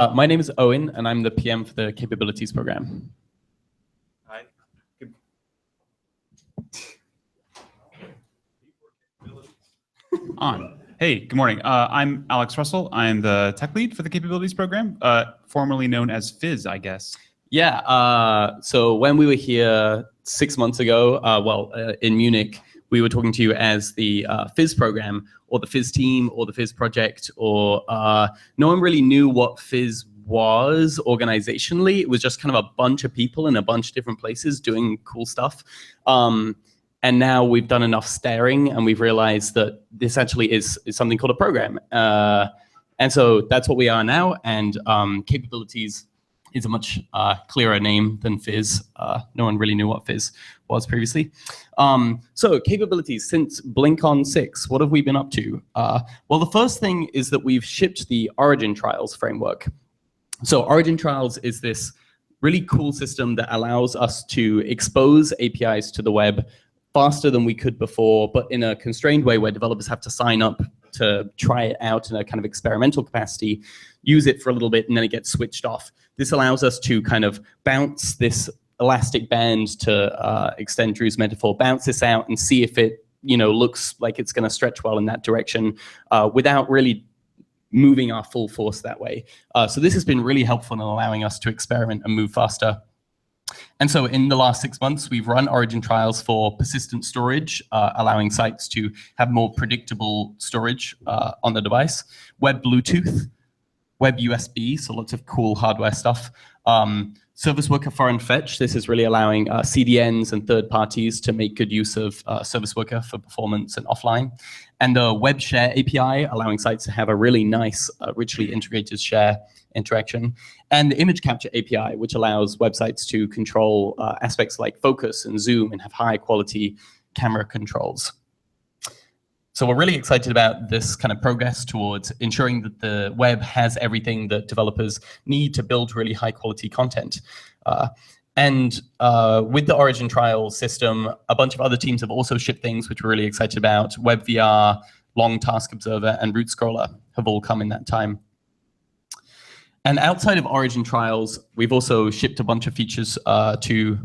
My name is Owen, and I'm the PM for the Capabilities program. Hi. On. Hey, good morning. I'm Alex Russell. I'm the tech lead for the Capabilities program, formerly known as Fizz, I guess. Yeah, so when we were here 6 months ago, in Munich, we were talking to you as the Fizz program, or the Fizz team, or the Fizz project, or no one really knew what Fizz was organizationally. It was just kind of a bunch of people in a bunch of different places doing cool stuff. And now we've done enough staring, and we've realized that this actually is something called a program. And so that's what we are now, and Capabilities is a much clearer name than Fizz. No one really knew what Fizz was previously. So Capabilities, since BlinkOn 6, what have we been up to? Well, the first thing is that we've shipped the Origin Trials framework. So Origin Trials is this really cool system that allows us to expose APIs to the web faster than we could before, but in a constrained way where developers have to sign up to try it out in a kind of experimental capacity, use it for a little bit, and then it gets switched off. This allows us to kind of bounce this elastic band, to extend Drew's metaphor, bounce this out and see if it looks like it's going to stretch well in that direction without really moving our full force that way. So this has been really helpful in allowing us to experiment and move faster. And so in the last 6 months, we've run Origin trials for persistent storage, allowing sites to have more predictable storage on the device, web Bluetooth, web USB, so lots of cool hardware stuff, service worker foreign fetch. This is really allowing CDNs and third parties to make good use of service worker for performance and offline. And the web share API, allowing sites to have a really nice, richly integrated share interaction. And the image capture API, which allows websites to control aspects like focus and zoom and have high quality camera controls. So we're really excited about this kind of progress towards ensuring that the web has everything that developers need to build really high quality content. And with the Origin trial system, a bunch of other teams have also shipped things which we're really excited about. WebVR, Long Task Observer, and Root Scroller have all come in that time. And outside of Origin trials, we've also shipped a bunch of features to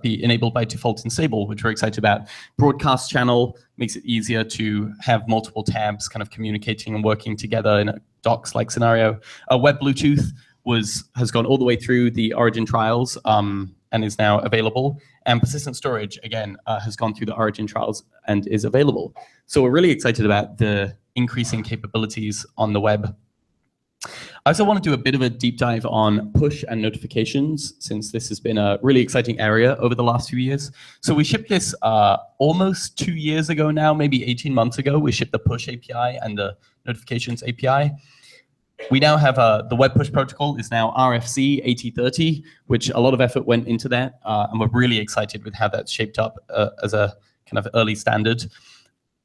be enabled by default and stable, which we're excited about. Broadcast channel makes it easier to have multiple tabs kind of communicating and working together in a docs-like scenario. Web Bluetooth has gone all the way through the Origin trials and is now available. And persistent storage, again, has gone through the Origin trials and is available. So we're really excited about the increasing capabilities on the web. I also want to do a bit of a deep dive on push and notifications, since this has been a really exciting area over the last few years. So we shipped this almost 2 years ago now, maybe 18 months ago. We shipped the push API and the notifications API. We now have the web push protocol is now RFC 8030, which a lot of effort went into that. And we're really excited with how that's shaped up as a kind of early standard.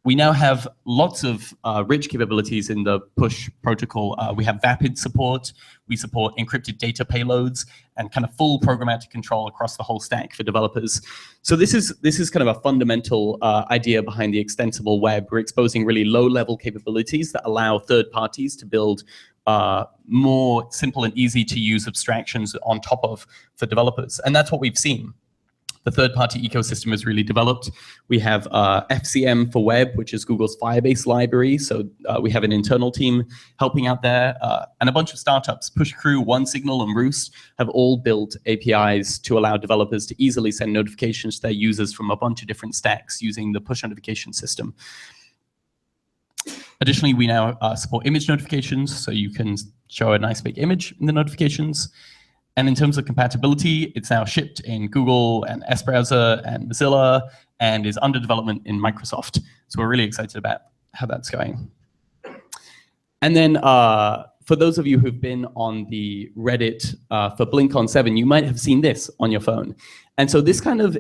We now have lots of rich capabilities in the push protocol. We have Vapid support. We support encrypted data payloads and kind of full programmatic control across the whole stack for developers. So this is kind of a fundamental idea behind the extensible web. We're exposing really low-level capabilities that allow third parties to build more simple and easy-to-use abstractions on top of for developers. And that's what we've seen. The third-party ecosystem is really developed. We have FCM for web, which is Google's Firebase library. So we have an internal team helping out there. And a bunch of startups, PushCrew, OneSignal, and Roost, have all built APIs to allow developers to easily send notifications to their users from a bunch of different stacks using the push notification system. Additionally, we now support image notifications, so you can show a nice big image in the notifications. And in terms of compatibility, it's now shipped in Google and S-Browser and Mozilla and is under development in Microsoft. So we're really excited about how that's going. And then for those of you who've been on the Reddit for BlinkOn 7, you might have seen this on your phone. And so this kind of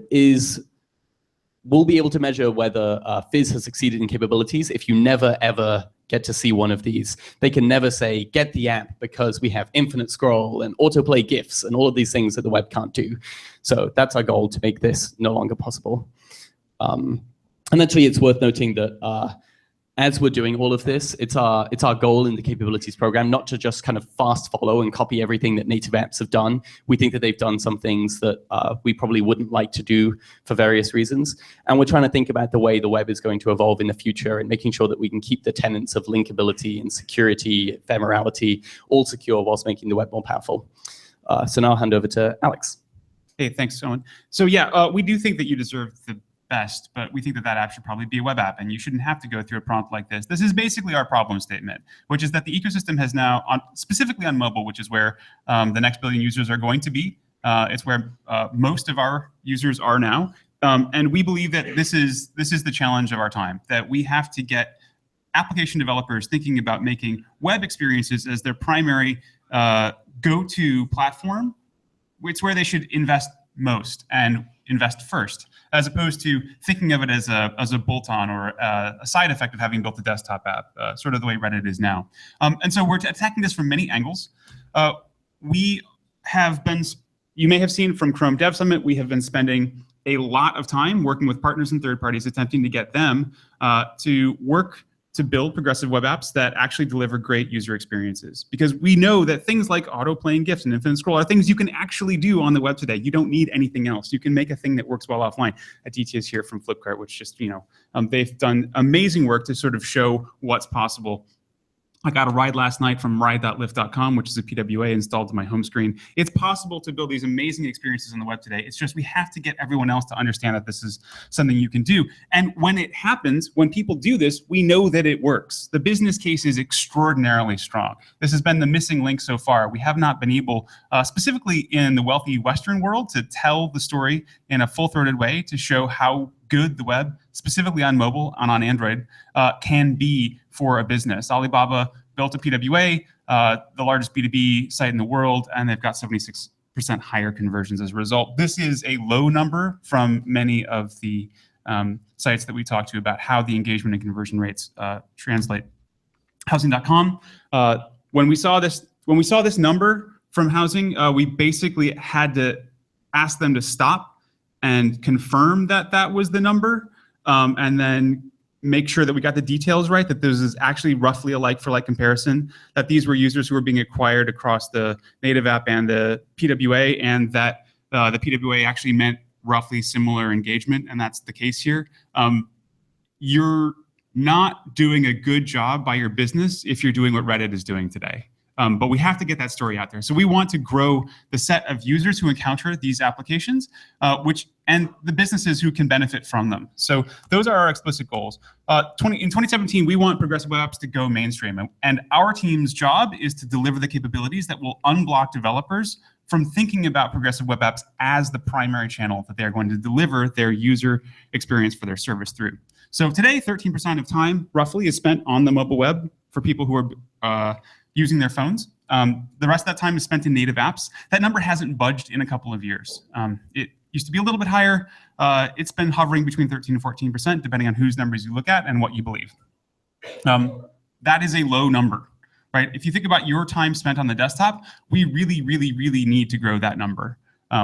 we'll be able to measure whether Fizz has succeeded in capabilities if you never, ever get to see one of these. They can never say, get the app, because we have infinite scroll and autoplay GIFs and all of these things that the web can't do. So that's our goal, to make this no longer possible. And actually, it's worth noting that as we're doing all of this, it's our goal in the capabilities program not to just kind of fast follow and copy everything that native apps have done. We think that they've done some things that we probably wouldn't like to do for various reasons. And we're trying to think about the way the web is going to evolve in the future and making sure that we can keep the tenets of linkability and security, ephemerality, all secure whilst making the web more powerful. So now I'll hand over to Alex. Hey, thanks, Owen. So yeah, we do think that you deserve the best, but we think that that app should probably be a web app, and you shouldn't have to go through a prompt like this. This is basically our problem statement, which is that the ecosystem has now, specifically on mobile, which is where the next billion users are going to be. It's where most of our users are now, and we believe that this is the challenge of our time. That we have to get application developers thinking about making web experiences as their primary go-to platform. It's where they should invest most and invest first, as opposed to thinking of it as a bolt-on or a side effect of having built a desktop app, sort of the way Reddit is now. And so we're attacking this from many angles. We have been, you may have seen from Chrome Dev Summit, we have been spending a lot of time working with partners and third parties, attempting to get them to work to build progressive web apps that actually deliver great user experiences. Because we know that things like auto-playing GIFs and infinite scroll are things you can actually do on the web today. You don't need anything else. You can make a thing that works well offline. Aditya is here from Flipkart, which just, they've done amazing work to sort of show what's possible. I got a ride last night from ride.lyft.com, which is a PWA installed to my home screen. It's possible to build these amazing experiences on the web today. It's just we have to get everyone else to understand that this is something you can do. And when it happens, when people do this, we know that it works. The business case is extraordinarily strong. This has been the missing link so far. We have not been able, specifically in the wealthy Western world, to tell the story in a full-throated way to show how good the web, specifically on mobile and on Android, can be for a business. Alibaba built a PWA, the largest B2B site in the world, and they've got 76% higher conversions as a result. This is a low number from many of the sites that we talked to about how the engagement and conversion rates translate. Housing.com, when we saw this number from Housing, we basically had to ask them to stop and confirm that that was the number, and then make sure that we got the details right, that this is actually roughly a like-for-like comparison, that these were users who were being acquired across the native app and the PWA, and that the PWA actually meant roughly similar engagement, and that's the case here. You're not doing a good job by your business if you're doing what Reddit is doing today. But we have to get that story out there. So we want to grow the set of users who encounter these applications, and the businesses who can benefit from them. So those are our explicit goals. In 2017, we want progressive web apps to go mainstream. And our team's job is to deliver the capabilities that will unblock developers from thinking about progressive web apps as the primary channel that they're going to deliver their user experience for their service through. So today, 13% of time, roughly, is spent on the mobile web for people who are using their phones. The rest of that time is spent in native apps. That number hasn't budged in a couple of years. It used to be a little bit higher. It's been hovering between 13 and 14%, depending on whose numbers you look at and what you believe. That is a low number, right? If you think about your time spent on the desktop, we really, really, really need to grow that number.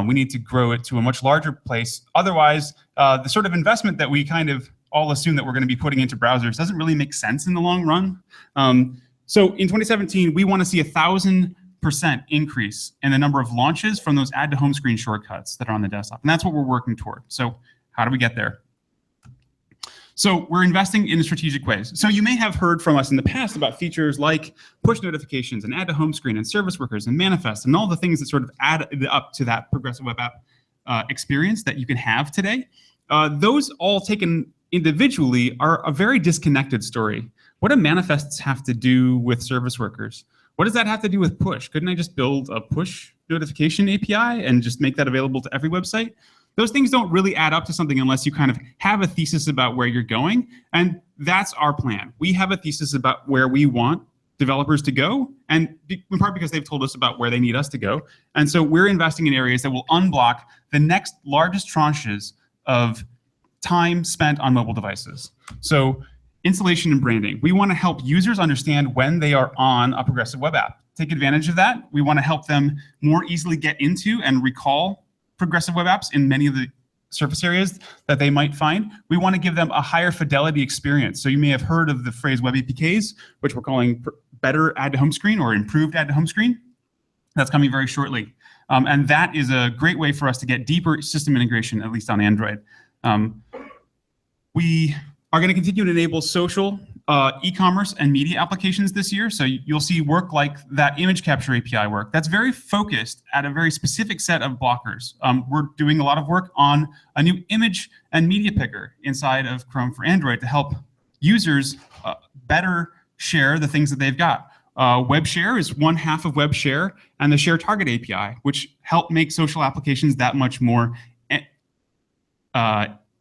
We need to grow it to a much larger place. Otherwise, the sort of investment that we kind of all assume that we're going to be putting into browsers doesn't really make sense in the long run. So in 2017, we want to see 1,000% increase in the number of launches from those add to home screen shortcuts that are on the desktop. And that's what we're working toward. So how do we get there? So we're investing in strategic ways. So you may have heard from us in the past about features like push notifications and add to home screen and service workers and manifest and all the things that sort of add up to that progressive web app experience that you can have today. Those all taken individually are a very disconnected story. What do manifests have to do with service workers? What does that have to do with push? Couldn't I just build a push notification API and just make that available to every website? Those things don't really add up to something unless you kind of have a thesis about where you're going. And that's our plan. We have a thesis about where we want developers to go, and in part because they've told us about where they need us to go. And so we're investing in areas that will unblock the next largest tranches of time spent on mobile devices. So installation and branding. We want to help users understand when they are on a progressive web app. Take advantage of that. We want to help them more easily get into and recall progressive web apps in many of the surface areas that they might find. We want to give them a higher fidelity experience. So you may have heard of the phrase web APKs, which we're calling better add to home screen or improved add to home screen. That's coming very shortly. And that is a great way for us to get deeper system integration, at least on Android. We are going to continue to enable social, e-commerce, and media applications this year. So you'll see work like that image capture API work. That's very focused at a very specific set of blockers. We're doing a lot of work on a new image and media picker inside of Chrome for Android to help users better share the things that they've got. Web Share is one half of Web Share and the Share Target API, which help make social applications that much more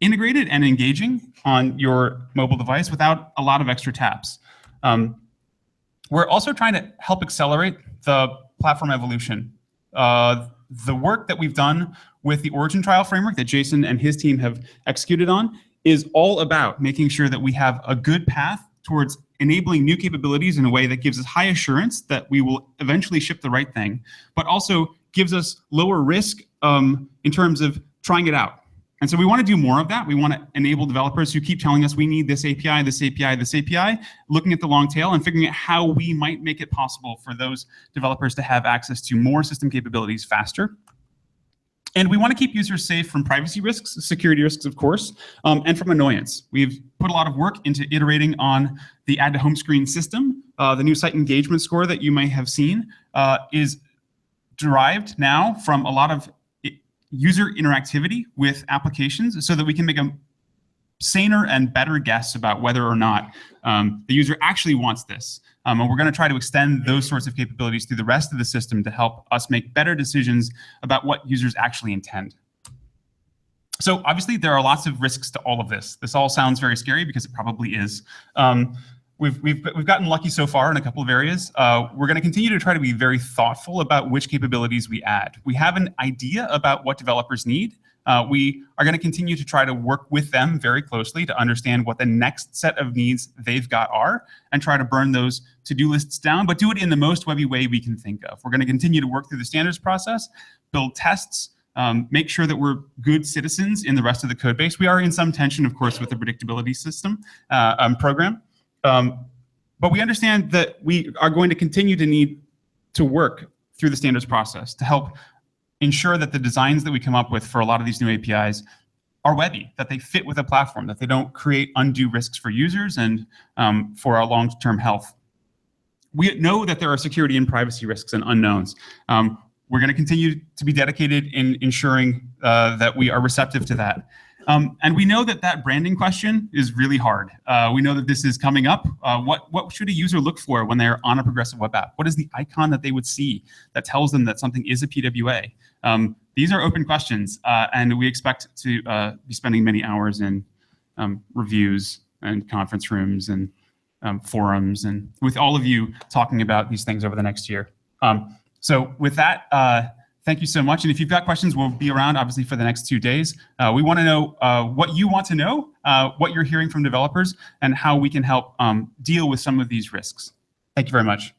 integrated and engaging on your mobile device without a lot of extra taps. We're also trying to help accelerate the platform evolution. The work that we've done with the Origin trial framework that Jason and his team have executed on is all about making sure that we have a good path towards enabling new capabilities in a way that gives us high assurance that we will eventually ship the right thing, but also gives us lower risk in terms of trying it out. And so we want to do more of that. We want to enable developers who keep telling us we need this API, this API, this API, looking at the long tail and figuring out how we might make it possible for those developers to have access to more system capabilities faster. And we want to keep users safe from privacy risks, security risks, of course, and from annoyance. We've put a lot of work into iterating on the add to home screen system. The new site engagement score that you may have seen is derived now from a lot of user interactivity with applications so that we can make a saner and better guess about whether or not the user actually wants this. And we're going to try to extend those sorts of capabilities through the rest of the system to help us make better decisions about what users actually intend. So obviously, there are lots of risks to all of this. This all sounds very scary because it probably is. We've gotten lucky so far in a couple of areas. We're going to continue to try to be very thoughtful about which capabilities we add. We have an idea about what developers need. We are going to continue to try to work with them very closely to understand what the next set of needs they've got are and try to burn those to-do lists down, but do it in the most webby way we can think of. We're going to continue to work through the standards process, build tests, make sure that we're good citizens in the rest of the code base. We are in some tension, of course, with the predictability system program. But we understand that we are going to continue to need to work through the standards process to help ensure that the designs that we come up with for a lot of these new APIs are webby, that they fit with a platform, that they don't create undue risks for users and for our long-term health. We know that there are security and privacy risks and unknowns. We're going to continue to be dedicated in ensuring that we are receptive to that. And we know that that branding question is really hard. We know that this is coming up. What should a user look for when they're on a progressive web app? What is the icon that they would see that tells them that something is a PWA? These are open questions, and we expect to be spending many hours in reviews and conference rooms and forums and with all of you talking about these things over the next year. So with that, thank you so much. And if you've got questions, we'll be around, obviously, for the next 2 days. We want to know what you want to know, what you're hearing from developers, and how we can help deal with some of these risks. Thank you very much.